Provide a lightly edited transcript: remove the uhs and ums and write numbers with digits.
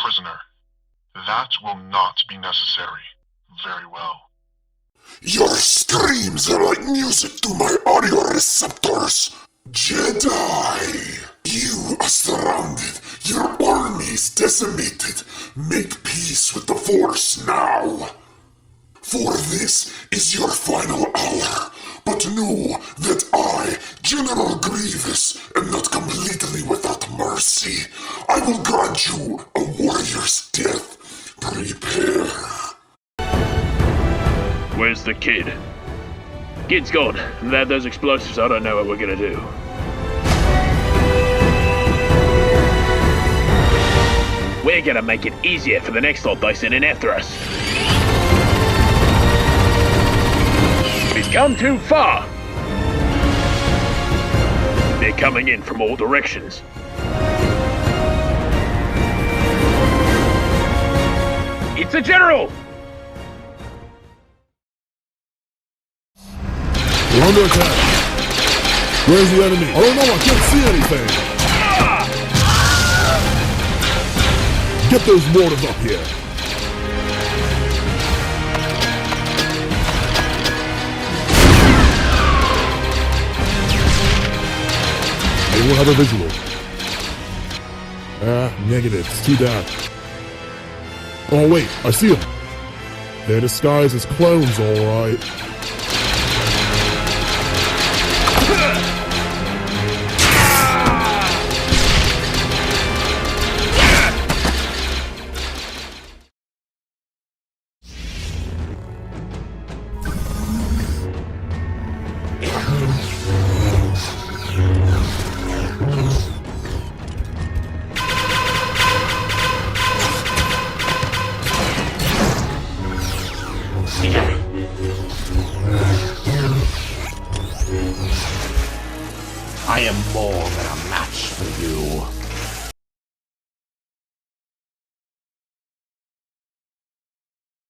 prisoner. That will not be necessary. Very well. Your screams are like music to my audio receptors. Jedi! You are surrounded. Your army is decimated. Make peace with the Force now. For this is your final hour. But know that I, General Grievous, am not completely without mercy. I will grant you a warrior's death. Prepare. Where's the kid? Kid's gone. Without those explosives, I don't know what we're gonna do. We're gonna make it easier for the next lot they send in after us. We've come too far. They're coming in from all directions. It's a general! We're under attack. Where's the enemy? I don't know, I can't see anything. Get those mortars up here. They will have a visual. Negative. It's too dark. Oh wait, I see them. They're disguised as clones, alright. I am more than a match for you.